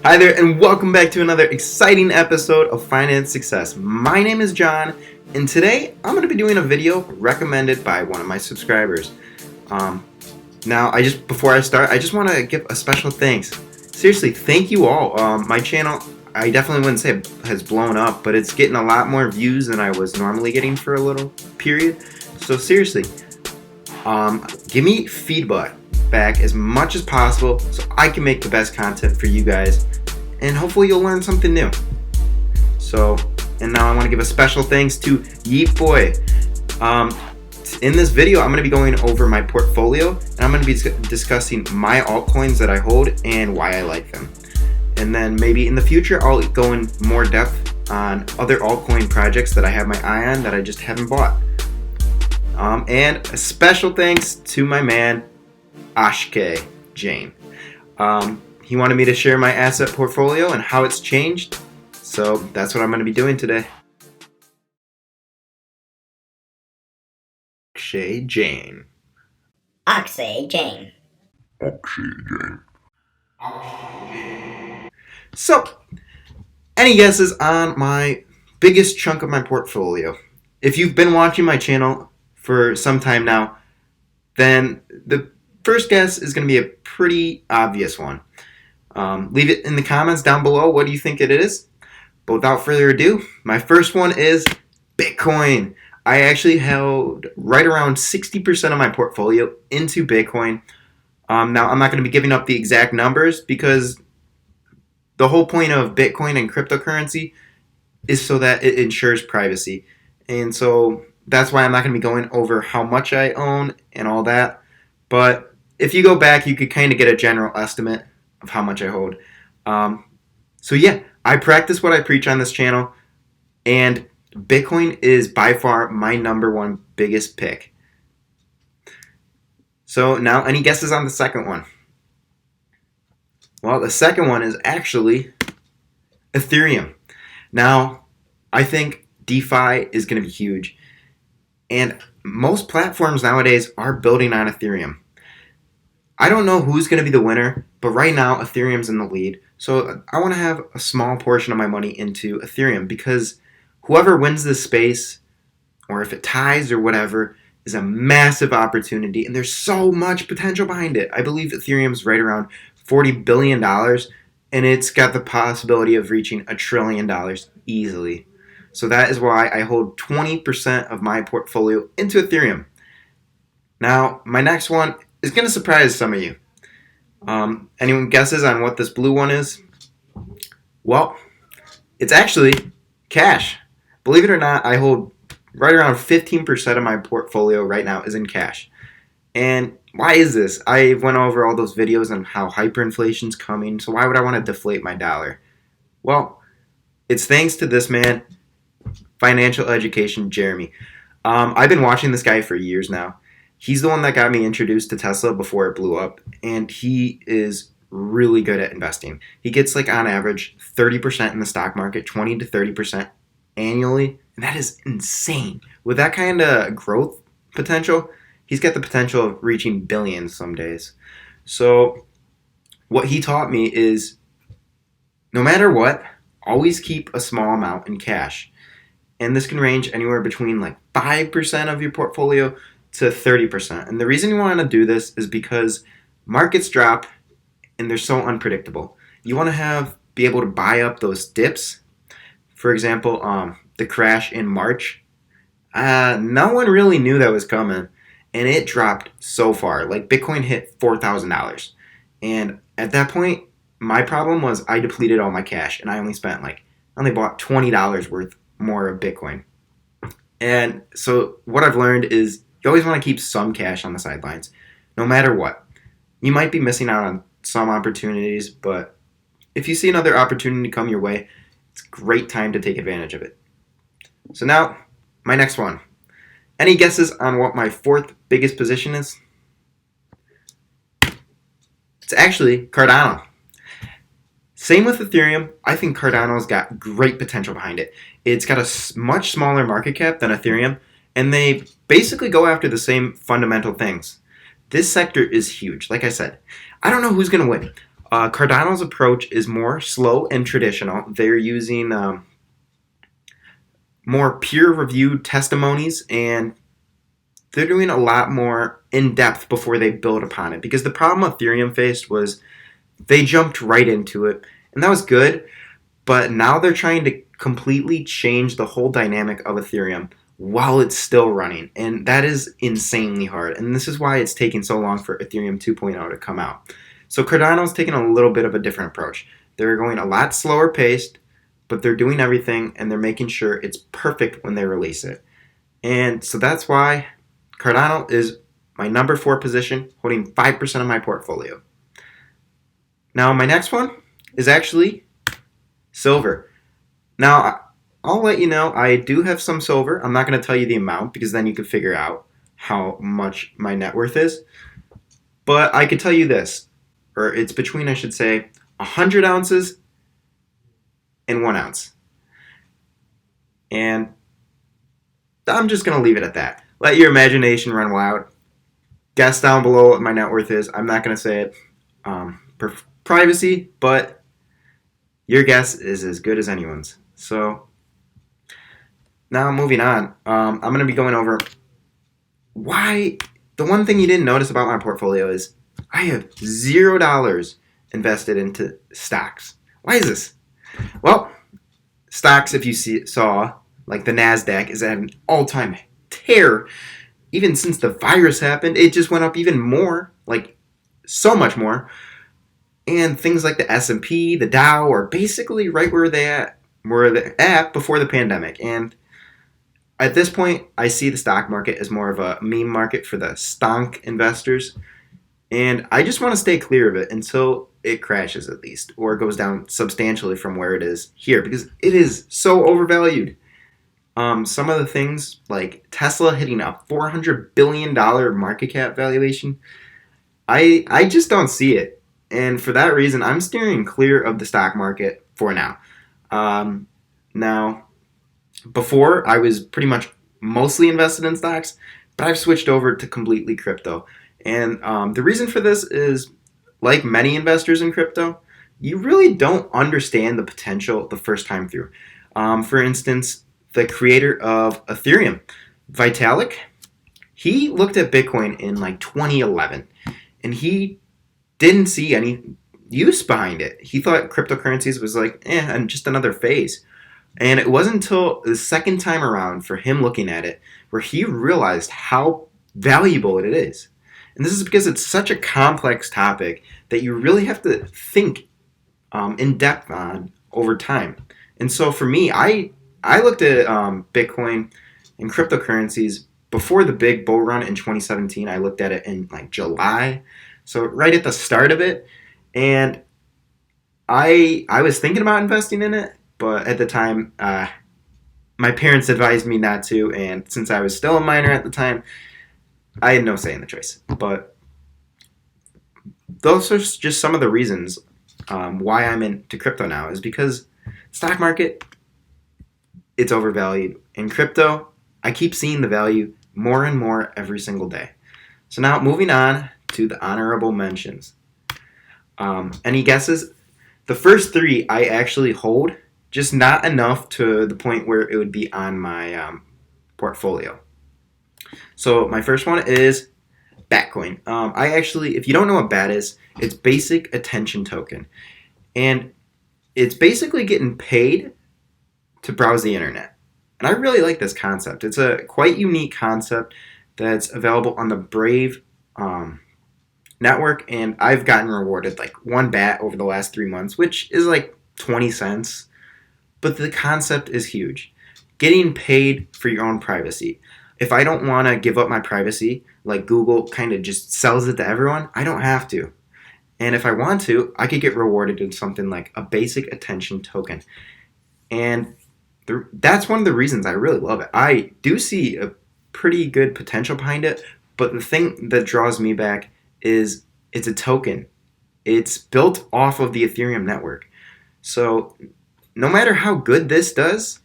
Hi there, and welcome back to another exciting episode of Finance Success. My name is John, and today I'm going to be doing a video recommended by one of my subscribers. Before I start, I just want to give a special thanks. Seriously, thank you all. My channel, I definitely wouldn't say has blown up, but it's getting a lot more views than I was normally getting for a little period. So seriously, give me feedback back as much as possible so I can make the best content for you guys, and hopefully you'll learn something new. And now I want to give a special thanks to Yeet Boy. In this video, I'm going to be going over my portfolio, and I'm going to be discussing my altcoins that I hold and why I like them. And then maybe in the future, I'll go in more depth on other altcoin projects that I have my eye on that I just haven't bought. And a special thanks to my man, Akshay, Jain. He wanted me to share my asset portfolio and how it's changed, so that's what I'm going to be doing today. Akshay Jain. Akshay Jain. So, any guesses on my biggest chunk of my portfolio? If you've been watching my channel for some time now, then the first guess is going to be a pretty obvious one. Leave it in the comments down below. What do you think it is? But without further ado, my first one is Bitcoin. I actually held right around 60% of my portfolio into Bitcoin. Now, I'm not going to be giving up the exact numbers because the whole point of Bitcoin and cryptocurrency is so that it ensures privacy. And so that's why I'm not going to be going over how much I own and all that. But if you go back, you could kind of get a general estimate of how much I hold. I practice what I preach on this channel, and Bitcoin is by far my number one biggest pick. So now, any guesses on the second one? Well, the second one is actually Ethereum. Now, I think DeFi is going to be huge, and most platforms nowadays are building on Ethereum. I don't know who's going to be the winner, but right now Ethereum's in the lead. So I want to have a small portion of my money into Ethereum because whoever wins this space, or if it ties or whatever, is a massive opportunity, and there's so much potential behind it. I believe Ethereum's right around $40 billion, and it's got the possibility of reaching $1 trillion easily. So that is why I hold 20% of my portfolio into Ethereum. Now, my next one is going to surprise some of you. Anyone guesses on what this blue one is? Well, it's actually cash. Believe it or not, I hold right around 15% of my portfolio right now is in cash. And why is this? I went over all those videos on how hyperinflation's coming, so why would I want to deflate my dollar? Well, it's thanks to this man, Financial Education Jeremy. I've been watching this guy for years now. He's the one that got me introduced to Tesla before it blew up, and he is really good at investing. He gets on average 30% in the stock market, 20 to 30% annually, and that is insane. With that kind of growth potential, he's got the potential of reaching billions some days. So what he taught me is no matter what, always keep a small amount in cash. And this can range anywhere between 5% of your portfolio to 30%. And the reason you want to do this is because markets drop and they're so unpredictable. You want to be able to buy up those dips. For example, the crash in March. No one really knew that was coming, and it dropped so far. Bitcoin hit $4,000. And at that point, my problem was I depleted all my cash, and I only bought $20 worth more of Bitcoin. And so what I've learned is you always want to keep some cash on the sidelines, no matter what. You might be missing out on some opportunities, but if you see another opportunity come your way, it's a great time to take advantage of it. So now, my next one. Any guesses on what my fourth biggest position is? It's actually Cardano. Same with Ethereum. I think Cardano's got great potential behind it. It's got a much smaller market cap than Ethereum, and they basically go after the same fundamental things. This sector is huge. Like I said, I don't know who's going to win. Cardano's approach is more slow and traditional. They're using more peer-reviewed testimonies, and they're doing a lot more in-depth before they build upon it. Because the problem Ethereum faced was they jumped right into it, and that was good, but now they're trying to completely change the whole dynamic of Ethereum while it's still running, and that is insanely hard, and this is why it's taking so long for Ethereum 2.0 to come out. So Cardano's taking a little bit of a different approach. They're going a lot slower paced, but they're doing everything, and they're making sure it's perfect when they release it. And so that's why Cardano is my number 4 position, holding 5% of my portfolio. Now, my next one is actually silver. Now, I'll let you know, I do have some silver. I'm not going to tell you the amount because then you can figure out how much my net worth is. But I could tell you this, or it's between, I should say, 100 ounces and 1 ounce. And I'm just going to leave it at that. Let your imagination run wild. Guess down below what my net worth is. I'm not going to say it for privacy, but your guess is as good as anyone's. So now moving on, I'm going to be going over why. The one thing you didn't notice about my portfolio is I have $0 invested into stocks. Why is this? Well, stocks, if you saw, like the NASDAQ, is at an all-time tear. Even since the virus happened, it just went up even more, like so much more. And things like the S&P, the Dow are basically right where they're at before the pandemic. And at this point, I see the stock market as more of a meme market for the stonk investors. And I just want to stay clear of it until it crashes at least, or goes down substantially from where it is here, because it is so overvalued. Some of the things like Tesla hitting a $400 billion market cap valuation, I just don't see it. And for that reason, I'm steering clear of the stock market for now. Now, before, I was pretty much mostly invested in stocks, but I've switched over to completely crypto. And the reason for this is, like many investors in crypto, you really don't understand the potential the first time through. For instance, the creator of Ethereum, Vitalik, he looked at Bitcoin in like 2011, and he didn't see any use behind it. He thought cryptocurrencies was like, and just another phase. And it wasn't until the second time around for him looking at it where he realized how valuable it is. And this is because it's such a complex topic that you really have to think in depth on over time. And so for me, I looked at Bitcoin and cryptocurrencies before the big bull run in 2017. I looked at it in like July, so right at the start of it. And I was thinking about investing in it, but at the time, my parents advised me not to. And since I was still a minor at the time, I had no say in the choice. But those are just some of the reasons why I'm into crypto now, is because stock market, it's overvalued. In crypto, I keep seeing the value more and more every single day. So now moving on to the honorable mentions. Any guesses? The first 3 I actually hold, just not enough to the point where it would be on my portfolio. So my first one is Batcoin. If you don't know what BAT is, it's basic attention token. And it's basically getting paid to browse the internet. And I really like this concept. It's a quite unique concept that's available on the Brave network, and I've gotten rewarded like 1 BAT over the last 3 months, which is like 20 cents. But the concept is huge. Getting paid for your own privacy. If I don't want to give up my privacy, like Google kind of just sells it to everyone, I don't have to. And if I want to, I could get rewarded in something like a basic attention token. And that's one of the reasons I really love it. I do see a pretty good potential behind it, but the thing that draws me back is it's a token. It's built off of the Ethereum network. So no matter how good this does,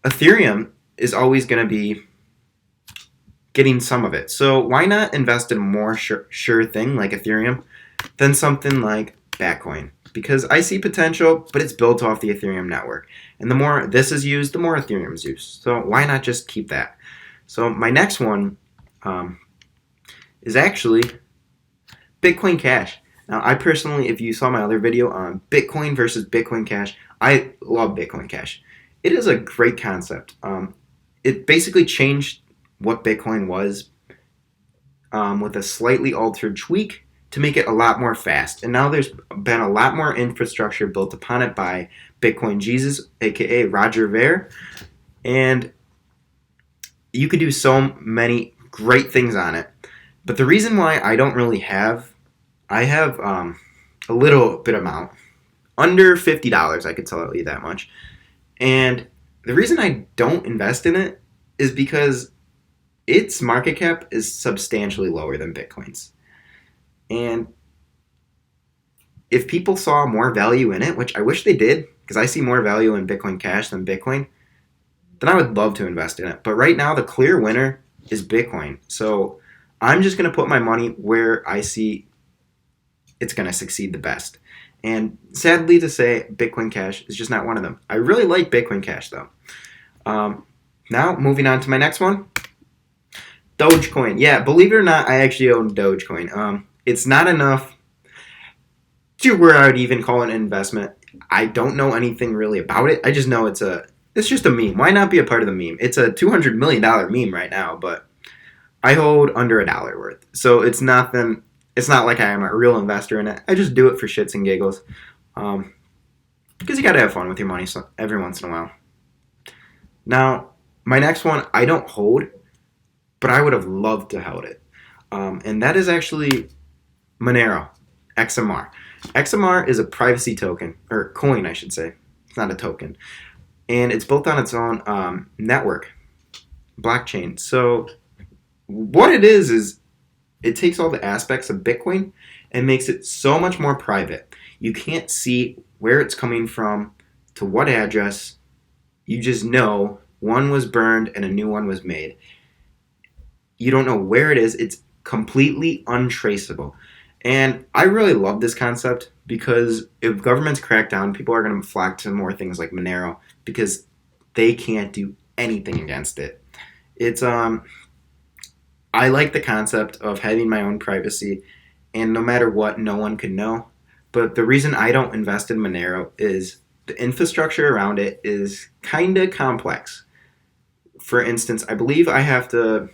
Ethereum is always going to be getting some of it. So why not invest in a more sure thing like Ethereum? than something like Bitcoin, because I see potential, but it's built off the Ethereum network. And the more this is used, the more Ethereum is used. So why not just keep that? So my next one is actually Bitcoin Cash. Now, I personally, if you saw my other video on Bitcoin versus Bitcoin Cash, I love Bitcoin Cash. It is a great concept. It basically changed what Bitcoin was with a slightly altered tweak to make it a lot more fast. And now there's been a lot more infrastructure built upon it by Bitcoin Jesus, aka Roger Ver. And you could do so many great things on it. But the reason why I don't really have, I have a little bit amount, under $50, I could tell you that much. And the reason I don't invest in it is because its market cap is substantially lower than Bitcoin's. And if people saw more value in it, which I wish they did, because I see more value in Bitcoin Cash than Bitcoin, then I would love to invest in it. But right now, the clear winner is Bitcoin. So I'm just going to put my money where I see it's going to succeed the best. And sadly to say, Bitcoin Cash is just not one of them. I really like Bitcoin Cash, though. Now, moving on to my next one. Dogecoin. Yeah, believe it or not, I actually own Dogecoin. It's not enough to where I would even call it an investment. I don't know anything really about it. I just know it's just a meme. Why not be a part of the meme? It's a $200 million meme right now, but I hold under $1 worth. So it's not like I am a real investor in it. I just do it for shits and giggles. Because you gotta have fun with your money every once in a while. Now, my next one, I don't hold, but I would have loved to hold it. And that is actually Monero, XMR. XMR is a privacy token, or coin, I should say. It's not a token. And it's built on its own network, blockchain. So what it is it takes all the aspects of Bitcoin and makes it so much more private. You can't see where it's coming from, to what address. You just know one was burned and a new one was made. You don't know where it is. It's completely untraceable. And I really love this concept because if governments crack down, people are going to flock to more things like Monero because they can't do anything against it. It's I like the concept of having my own privacy, and no matter what, no one can know. But the reason I don't invest in Monero is the infrastructure around it is kind of complex. For instance, I believe I have to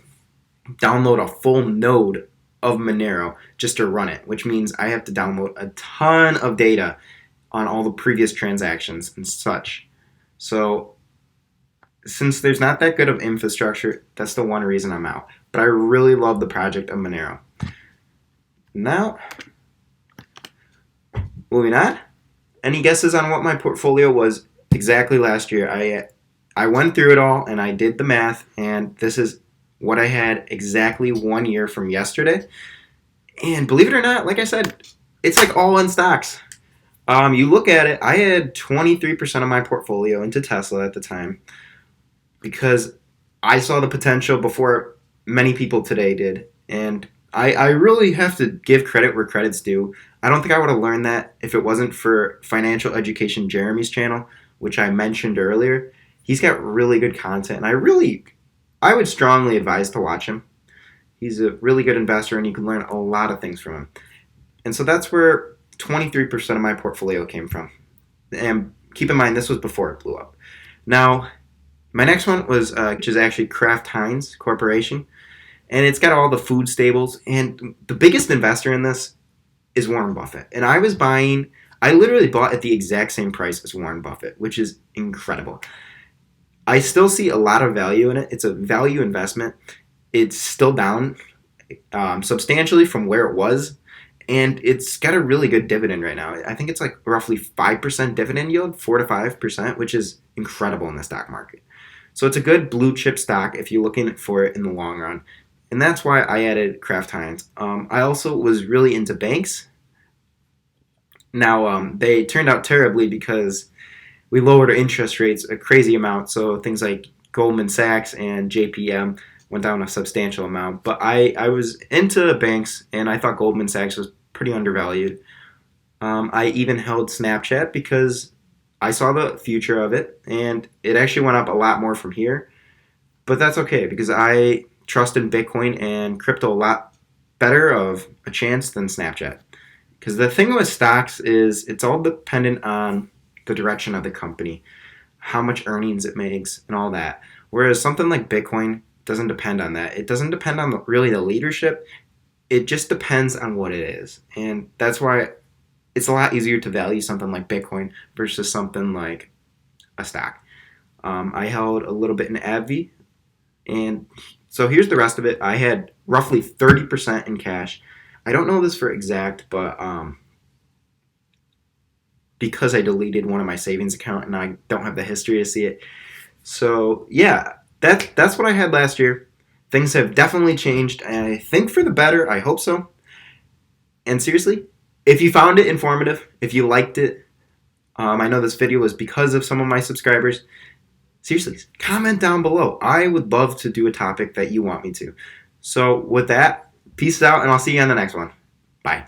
download a full node of Monero just to run it, which means I have to download a ton of data on all the previous transactions and such. So since there's not that good of infrastructure, that's the one reason I'm out. But I really love the project of Monero. Now, moving on. Any guesses on what my portfolio was exactly last year? I went through it all and I did the math, and this is what I had exactly 1 year from yesterday. And believe it or not, like I said, it's like all in stocks. You look at it, I had 23% of my portfolio into Tesla at the time because I saw the potential before many people today did. And I really have to give credit where credit's due. I don't think I would have learned that if it wasn't for Financial Education Jeremy's channel, which I mentioned earlier. He's got really good content, and I would strongly advise to watch him. He's a really good investor, and you can learn a lot of things from him. And so that's where 23% of my portfolio came from. And keep in mind, this was before it blew up. Now, my next one was, which is actually Kraft Heinz Corporation. And it's got all the food staples. And the biggest investor in this is Warren Buffett. And I literally bought at the exact same price as Warren Buffett, which is incredible. I still see a lot of value in it. It's a value investment. It's still down substantially from where it was. And it's got a really good dividend right now. I think it's like roughly 5% dividend yield, 4 to 5%, which is incredible in the stock market. So it's a good blue chip stock if you're looking for it in the long run. And that's why I added Kraft Heinz. I also was really into banks. Now, they turned out terribly because we lowered our interest rates a crazy amount. So things like Goldman Sachs and JPM went down a substantial amount. But I was into banks, and I thought Goldman Sachs was pretty undervalued. I even held Snapchat because I saw the future of it, and it actually went up a lot more from here. But that's okay because I trust in Bitcoin and crypto a lot better of a chance than Snapchat. Because the thing with stocks is it's all dependent on the direction of the company, how much earnings it makes, and all that. Whereas something like Bitcoin doesn't depend on that. It doesn't depend on really the leadership. It just depends on what it is. And that's why it's a lot easier to value something like Bitcoin versus something like a stock. I held a little bit in AbbVie, and so here's the rest of it. I had roughly 30% in cash. I don't know this for exact, but because I deleted one of my savings account and I don't have the history to see it. So yeah, that's what I had last year. Things have definitely changed, and I think for the better. I hope so. And seriously, if you found it informative, if you liked it, I know this video was because of some of my subscribers. Seriously, comment down below. I would love to do a topic that you want me to. So with that, peace out, and I'll see you on the next one. Bye.